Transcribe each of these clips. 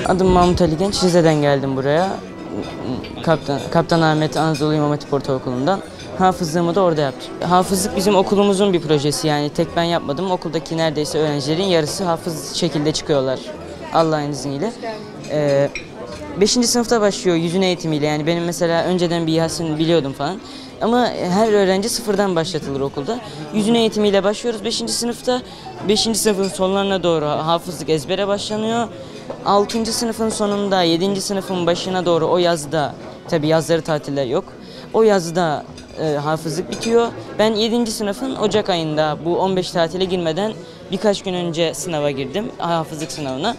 Adım Mahmut Ali Genç, Rize'den geldim buraya. Kaptan Ahmet Anadolu İmam Hatip Ortaokulu'ndan. Hafızlığımı da orada yaptım. Hafızlık bizim okulumuzun bir projesi, yani tek ben yapmadım. Okuldaki neredeyse öğrencilerin yarısı hafız şekilde çıkıyorlar Allah'ın izniyle. 5. sınıfta başlıyor yüzün eğitimiyle, yani benim mesela önceden bir Yasin biliyordum falan. Ama her öğrenci sıfırdan başlatılır okulda. Yüzün eğitimiyle başlıyoruz 5. sınıfta. 5. sınıfın sonlarına doğru hafızlık ezbere başlanıyor. 6. sınıfın sonunda 7. sınıfın başına doğru o yazda, tabi yazları tatiller yok. O yazda hafızlık bitiyor. Ben 7. sınıfın Ocak ayında bu 15 tatile girmeden birkaç gün önce sınava girdim, hafızlık sınavına.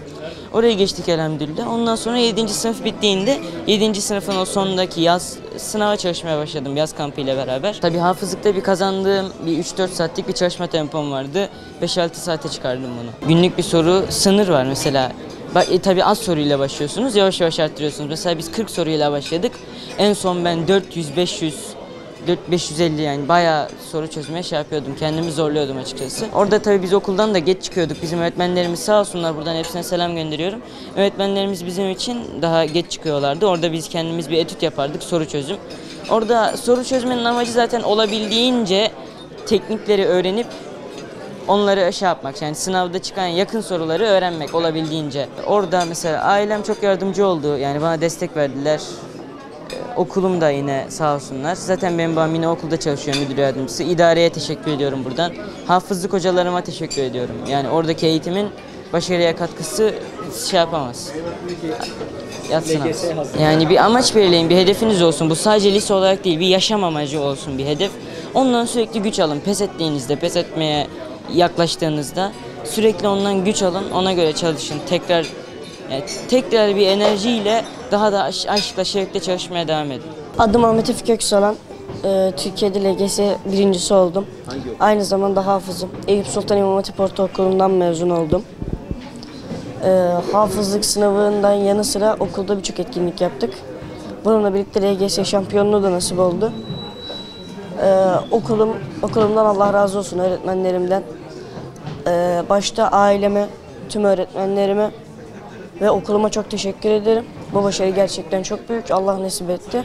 Oraya geçtik elhamdülillah. Ondan sonra 7. sınıf bittiğinde 7. sınıfın o sonundaki yaz sınava çalışmaya başladım yaz kampı ile beraber. Tabii hafızlıkta bir kazandığım bir 3-4 saatlik bir çalışma tempom vardı. 5-6 saate çıkardım bunu. Günlük bir soru sınır var mesela. Tabii az soruyla başlıyorsunuz, yavaş yavaş arttırıyorsunuz. Mesela biz 40 soruyla başladık. En son ben 400-500 550 yani bayağı soru çözmeye yapıyordum. Kendimi zorluyordum açıkçası. Orada tabii biz okuldan da geç çıkıyorduk. Bizim öğretmenlerimiz sağ olsunlar, buradan hepsine selam gönderiyorum. Öğretmenlerimiz bizim için daha geç çıkıyorlardı. Orada biz kendimiz bir etüt yapardık, soru çözüm. Orada soru çözmenin amacı zaten olabildiğince teknikleri öğrenip onları yapmak. Yani sınavda çıkan yakın soruları öğrenmek olabildiğince. Orada mesela ailem çok yardımcı oldu. Yani bana destek verdiler. Okulum da yine sağ olsunlar. Zaten benim babam yine okulda çalışıyor, müdür yardımcısı. İdareye teşekkür ediyorum buradan. Hafızlık hocalarıma teşekkür ediyorum. Yani oradaki eğitimin başarıya katkısı yapamaz. Yadsınamaz. Yani bir amaç belirleyin, bir hedefiniz olsun. Bu sadece lise olarak değil, bir yaşam amacı olsun bir hedef. Ondan sürekli güç alın. Pes ettiğinizde, pes etmeye yaklaştığınızda sürekli ondan güç alın. Ona göre çalışın. Tekrar bir enerjiyle daha da aşkla, şevkle çalışmaya devam edin. Adım Ahmet Efik Öksalan. Türkiye'de LGS birincisi oldum. Aynı zamanda hafızım. Eyüp Sultan İmam Hatip Ortaokulu'ndan mezun oldum. Hafızlık sınavından yanı sıra okulda birçok etkinlik yaptık. Bununla birlikte LGS şampiyonluğu da nasip oldu. Okulumdan Allah razı olsun, öğretmenlerimden. Başta aileme, tüm öğretmenlerime ve okuluma çok teşekkür ederim. Bu başarı gerçekten çok büyük. Allah nasip etti.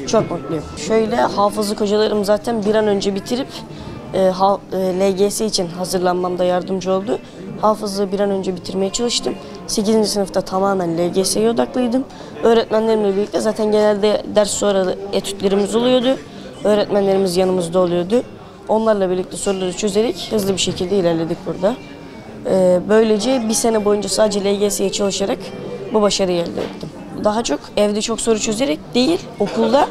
Çok mutluyum. Şöyle, hafızlık hocalarım zaten bir an önce bitirip LGS için hazırlanmamda yardımcı oldu. Hafızlığı bir an önce bitirmeye çalıştım. 8. sınıfta tamamen LGS'ye odaklıydım. Öğretmenlerimle birlikte zaten genelde ders sonrası etütlerimiz oluyordu. Öğretmenlerimiz yanımızda oluyordu. Onlarla birlikte soruları çözerek hızlı bir şekilde ilerledik burada. Böylece bir sene boyunca sadece LGS'ye çalışarak bu başarıyı elde ettim. Daha çok evde çok soru çözerek değil, okulda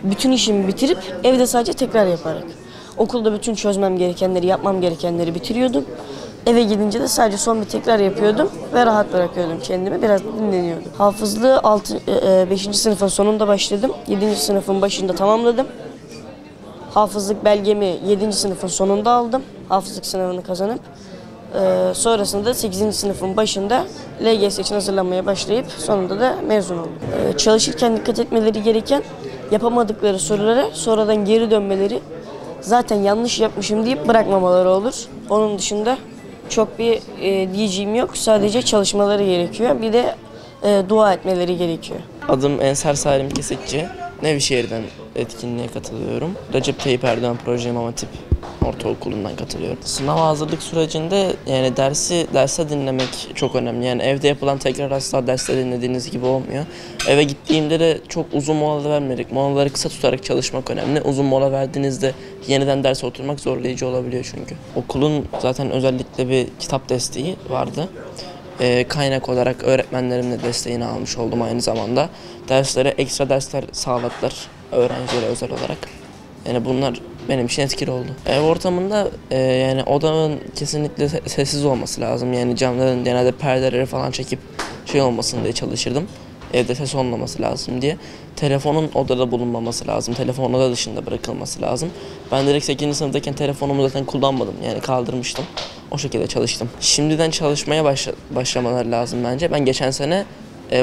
bütün işimi bitirip evde sadece tekrar yaparak. Okulda bütün çözmem gerekenleri, yapmam gerekenleri bitiriyordum. Eve gidince de sadece son bir tekrar yapıyordum ve rahat bırakıyordum kendimi, biraz dinleniyordum. Hafızlığı 5. sınıfın sonunda başladım, 7. sınıfın başında tamamladım. Hafızlık belgemi 7. sınıfın sonunda aldım, hafızlık sınavını kazanıp. Sonrasında 8. sınıfın başında LGS için hazırlanmaya başlayıp sonunda da mezun oldum. Çalışırken dikkat etmeleri gereken, yapamadıkları sorulara sonradan geri dönmeleri, zaten yanlış yapmışım deyip bırakmamaları olur. Onun dışında çok bir diyeceğim yok, sadece çalışmaları gerekiyor, bir de dua etmeleri gerekiyor. Adım Ensar Salim Kesikçi. Nevşehir'den etkinliğe katılıyorum. Recep Tayyip Erdoğan Proje İmam Hatip Ortaokulu'ndan katılıyorum. Sınav hazırlık sürecinde yani derse dinlemek çok önemli. Yani evde yapılan tekrar asla derste dinlediğiniz gibi olmuyor. Eve gittiğimde de çok uzun molalar vermedik. Molaları kısa tutarak çalışmak önemli. Uzun mola verdiğinizde yeniden derse oturmak zorlayıcı olabiliyor çünkü. Okulun zaten özellikle bir kitap desteği vardı. Kaynak olarak öğretmenlerimle desteğini almış oldum aynı zamanda. Derslere ekstra dersler sağladılar öğrencilere özel olarak. Yani bunlar benim için etkili oldu. Ev ortamında yani odanın kesinlikle sessiz olması lazım. Yani camların genelde perdeleri falan çekip olmasın diye çalışırdım. Evde ses olmaması lazım diye. Telefonun odada bulunmaması lazım. Telefon oda dışında bırakılması lazım. Ben direkt 8. sınıftayken telefonumu zaten kullanmadım. Yani kaldırmıştım. O şekilde çalıştım. Şimdiden çalışmaya başlamaları lazım bence. Ben geçen sene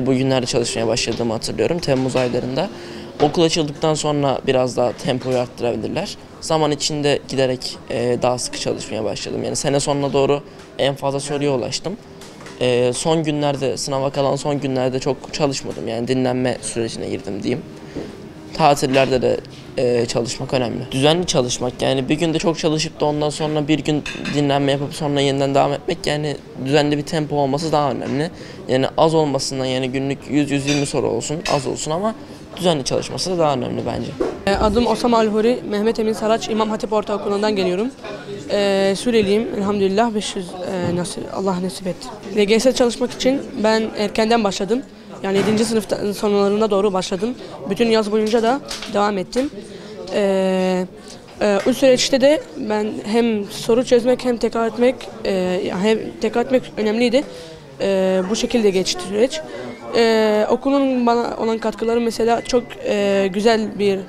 bugünlerde çalışmaya başladığımı hatırlıyorum. Temmuz aylarında. Okul açıldıktan sonra biraz daha tempoyu arttırabilirler. Zaman içinde giderek daha sıkı çalışmaya başladım. Yani sene sonuna doğru en fazla soruya ulaştım. Son günlerde, sınava kalan son günlerde çok çalışmadım. Yani dinlenme sürecine girdim diyeyim. Tatillerde de çalışmak önemli. Düzenli çalışmak, yani bir günde çok çalışıp da ondan sonra bir gün dinlenme yapıp sonra yeniden devam etmek, yani düzenli bir tempo olması daha önemli. Yani az olmasından, yani günlük 100-120 soru olsun, az olsun ama düzenli çalışması da daha önemli bence. Adım Osam Alhuri, Mehmet Emin Saraç İmam Hatip Ortaokulu'ndan geliyorum. Suriyeliyim, elhamdülillah 500 Allah nasip etti. LGS çalışmak için ben erkenden başladım. Yani 7. sınıf sonlarına doğru başladım. Bütün yaz boyunca da devam ettim. O süreçte de ben hem soru çözmek hem tekrar etmek, hem tekrar etmek önemliydi. Bu şekilde geçti süreç. Okulun bana olan katkıları mesela çok güzel bir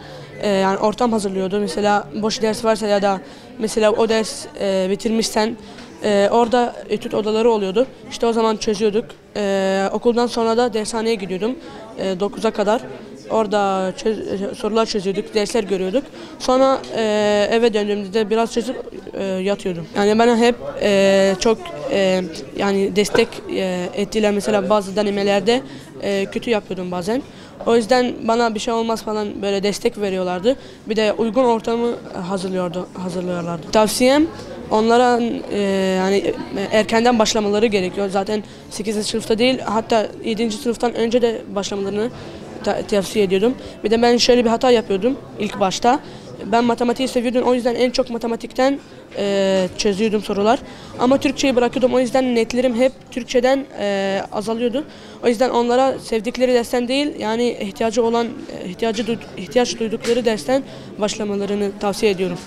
yani ortam hazırlıyordu. Mesela boş ders varsa ya da mesela o ders bitirmişsen orada etüt odaları oluyordu. İşte o zaman çözüyorduk. Okuldan sonra da dershaneye gidiyordum 9'a kadar. Orada sorular çözüyorduk, dersler görüyorduk. Sonra eve döndüğümde de biraz çözüp yatıyordum. Yani bana hep çok yani destek ettiler. Mesela bazı denemelerde kötü yapıyordum bazen. O yüzden bana bir şey olmaz falan böyle destek veriyorlardı. Bir de uygun ortamı hazırlıyorlardı. Tavsiyem onlara yani erkenden başlamaları gerekiyor. Zaten 8. sınıfta değil, hatta 7. sınıftan önce de başlamalarını tavsiye ediyordum. Bir de ben şöyle bir hata yapıyordum ilk başta. Ben matematiği seviyordum, o yüzden en çok matematikten çözüyordum sorular. Ama Türkçeyi bırakıyordum, o yüzden netlerim hep Türkçeden azalıyordu. O yüzden onlara sevdikleri dersten değil, yani ihtiyaç duydukları dersten başlamalarını tavsiye ediyorum.